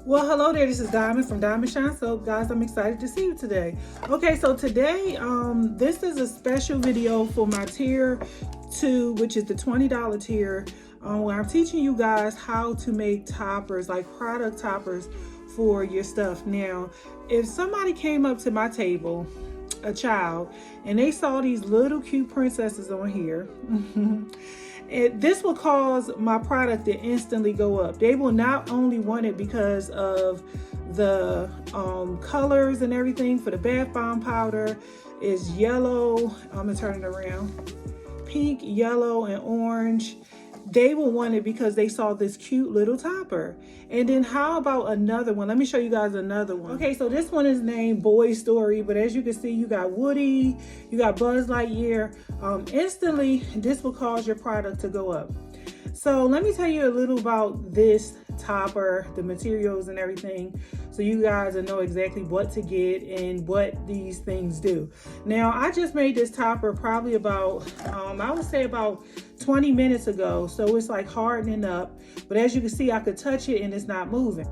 Well, hello there. This is Diamond from Diamond Shine Soap. Guys, I'm excited to see you today. Okay, so today, this is a special video for my tier 2, which is the $20 tier, where I'm teaching you guys how to make toppers, like product toppers for your stuff. Now, if somebody came up to my table, a child, and they saw these little cute princesses on here, this will cause my product to instantly go up. They will not only want it because of the colors and everything. For the bath bomb powder is yellow. I'm gonna turn it around. Pink, yellow, and orange. They will want it because they saw this cute little topper. And then how about another one? Let me show you guys another one. Okay, so this one is named Boy Story, but as you can see, you got Woody, you got Buzz Lightyear. Instantly, this will cause your product to go up. So let me tell you a little about this topper, the materials and everything, so you guys will know exactly what to get and what these things do. Now, I just made this topper probably about, I would say about 20 minutes ago. So it's like hardening up, but as you can see, I could touch it and it's not moving.